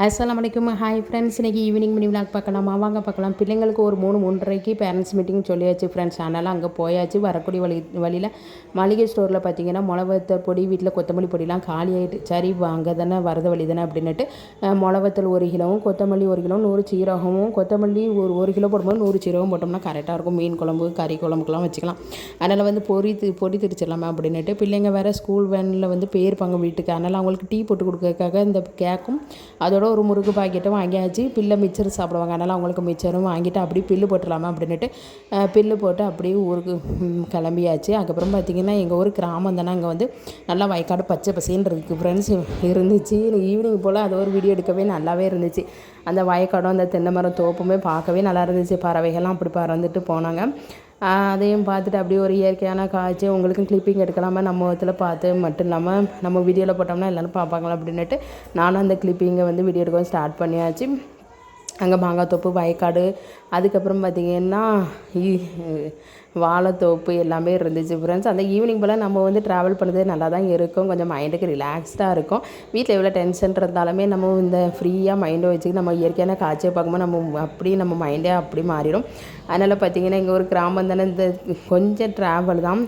அஸ்ஸலாமு அலைக்கும். Hi friends, இன்றைக்கி ஈவினிங் மினி விளாக் பார்க்கலாமா? வாங்க பார்க்கலாம். பிள்ளைங்களுக்கு ஒரு 3:30க்கு பேரண்ட்ஸ் மீட்டிங் சொல்லியாச்சு ஃப்ரெண்ட்ஸ். அதனால் அங்கே போயாச்சு. வரக்கூடிய வழியில் மளிகை ஸ்டோரில் பார்த்தீங்கன்னா மிளவத்தல் பொடி, வீட்டில் கொத்தமல்லி பொடிலாம் காலி ஆகிட்டு, சரி அங்கே தானே வரத வழி தானே அப்படின்னுட்டு மிளவத்தல் 1 கிலோவும், கொத்தமல்லி 1 கிலோ, 100 சீரகமும், கொத்தமல்லி ஒரு கிலோ போடும்போது 100 சீரகம் போட்டோம்னா கரெக்டாக இருக்கும். மீன் குழம்பு, கறி குழம்புக்கெல்லாம் வச்சுக்கலாம். அதனால் வந்து பொடி திரிச்சிடலாமா அப்படின்னுட்டு பிள்ளைங்க வேறு ஸ்கூல் வேனில் வந்து போயிருப்பாங்க வீட்டுக்கு. அதனால் அவங்களுக்கு டீ போட்டு கொடுக்கறதுக்காக இந்த கேக்கும் அதோட ஒரு முறுக்கு பாக்கெட்டும் வாங்கியாச்சு. பிள்ளை மிச்சர் சாப்பிடுவாங்க, அதனால் அவங்களுக்கு மிச்சரும் வாங்கிட்டு அப்படியே பில்லு போட்டுடலாமா அப்படின்னுட்டு பில்லு போட்டு அப்படியே ஊருக்கு கிளம்பியாச்சு. அதுக்கப்புறம் பார்த்திங்கன்னா எங்கள் ஊர் கிராமம் தானே, அங்கே வந்து நல்லா வயக்காடு பச்சை பசேன்னு இருக்குது ஃப்ரெண்ட்ஸ் இருந்துச்சு. ஈவினிங் போல் அது ஒரு வீடியோ எடுக்கவே நல்லாவே இருந்துச்சு. அந்த வயக்காடும் அந்த தென்னை மரம் தோப்புமே பார்க்கவே நல்லா இருந்துச்சு. பறவைகள்லாம் அப்படி பறந்துட்டு போனாங்க. அதையும் பார்த்துட்டு அப்படியே ஒரு இயற்கையான காட்சி உங்களுக்கும் கிளிப்பிங் எடுக்கலாமா நம்ம இதில் பார்த்து மட்டும் இல்லாமல் நம்ம வீடியோவில் போட்டோம்னா எல்லோரும் பார்ப்பாங்களா அப்படின்னுட்டு நானும் அந்த கிளிப்பிங்கை வந்து வீடியோ எடுக்க ஸ்டார்ட் பண்ணியாச்சு. அங்கே மாங்காய் தோப்பு, வயக்காடு, அதுக்கப்புறம் பார்த்திங்கன்னா வாழைத்தோப்பு எல்லாமே இருந்துச்சு ஃப்ரெண்ட்ஸ். அந்த ஈவினிங் போல் நம்ம வந்து ட்ராவல் பண்ணுறது நல்லா தான் இருக்கும். கொஞ்சம் மைண்டுக்கு ரிலாக்ஸ்டாக இருக்கும். வீட்டில் எவ்வளோ டென்ஷன் இருந்தாலுமே நம்ம இந்த ஃப்ரீயாக மைண்டை வச்சுக்கிட்டு நம்ம இயற்கையான காட்சியை பார்க்கும்போது நம்ம மைண்டே அப்படி மாறிடும். அதனால் பார்த்திங்கன்னா இங்கே ஒரு கிராமம் தானே, இந்த கொஞ்சம் ட்ராவல் தான்,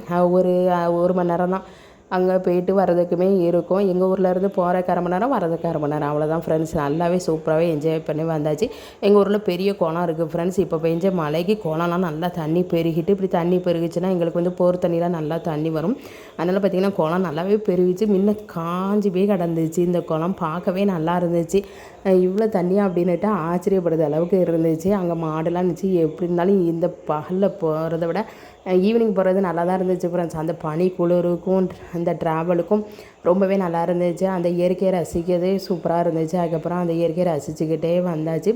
ஒரு மணி நேரம் தான் அங்கே போயிட்டு வரதுக்குமே இருக்கும். எங்கள் ஊர்லேருந்து போகிறக்கு 1/2 மணி நேரம், வரதுக்கு 1/2 மணி நேரம், அவ்வளோதான் ஃப்ரெண்ட்ஸ். நல்லாவே சூப்பராகவே என்ஜாய் பண்ணி வந்தாச்சு. எங்கள் ஊரில் பெரிய குளம் இருக்குது ஃப்ரெண்ட்ஸ். இப்போ பெஞ்ச மழைக்கு குளம்லாம் நல்லா தண்ணி பெருகிட்டு, இப்படி தண்ணி பெருகிச்சுன்னா எங்களுக்கு வந்து போர் தண்ணிலாம் நல்லா தண்ணி வரும். அதனால் பார்த்திங்கன்னா குளம் நல்லாவே பெருகிச்சு. முன்ன காஞ்சி போய் கிடந்துச்சு. இந்த குளம் பார்க்கவே நல்லா இருந்துச்சு. இவ்வளோ தண்ணியாக அப்படின்னுட்டு ஆச்சரியப்படுற அளவுக்கு இருந்துச்சு. அங்கே மாடெல்லாம் இருந்துச்சு. எப்படி இருந்தாலும் இந்த பகலில் போகிறத விட ஈவினிங் போகிறது நல்லா தான் இருந்துச்சு ஃப்ரெண்ட்ஸ். அந்த பனி குளிருக்கும் அந்த ட்ராவலுக்கும் ரொம்பவே நல்லா இருந்துச்சு. அந்த இயற்கையை ரசிக்கிறதே சூப்பராக இருந்துச்சு. அதுக்கப்புறம் அந்த இயற்கையை ரசிச்சுக்கிட்டே வந்தாச்சு.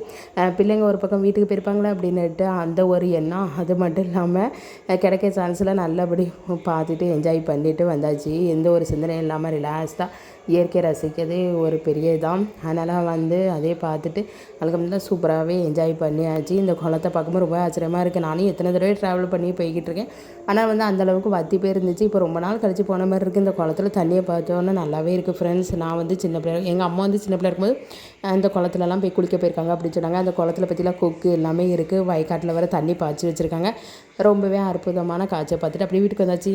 பிள்ளைங்க ஒரு பக்கம் வீட்டுக்கு போயிருப்பாங்களே அப்படின்னுட்டு அந்த ஒரு எண்ணம். அது மட்டும் இல்லாமல் கிடைக்க சான்ஸில் நல்லபடி பார்த்துட்டு என்ஜாய் பண்ணிட்டு வந்தாச்சு. எந்த ஒரு சிந்தனையும் இல்லாமல் ரிலாக்ஸ்டாக இயற்கையை ரசிக்கிறதே ஒரு பெரிய இதான். அதனால் வந்து அதே பார்த்துட்டு அதுக்கப்புறம் சூப்பராகவே என்ஜாய் பண்ணியாச்சு. இந்த குளத்தை பார்க்கும்போது ரொம்ப ஆச்சரியமாக இருக்குது. நானும் எத்தனை தடவை ட்ராவல் பண்ணி போய்கிட்டு இருக்கேன். ஆனால் வந்து அந்தளவுக்கு வத்தி போயிருந்துச்சு. இப்போ ரொம்ப நாள் கழிச்சு போன மாதிரி இருக்குது. இந்த குளத்துல தண்ணியை பார்த்தோன்னா நல்லாவே இருக்குது ஃப்ரெண்ட்ஸ். நான் வந்து சின்ன பிள்ளை, எங்கள் அம்மா வந்து சின்ன பிள்ளை இருக்கும்போது அந்த குளத்துலலாம் போய் குளிக்க போயிருக்காங்க அப்படின்னு சொன்னாங்க. அந்த குளத்துல பற்றிலாம் கொக்கு எல்லாமே இருக்குது. வயக்காட்டில் வர தண்ணி பாய்ச்சி வச்சுருக்காங்க. ரொம்பவே அற்புதமான காட்சியை பார்த்துட்டு அப்படியே வீட்டுக்கு வந்தாச்சு.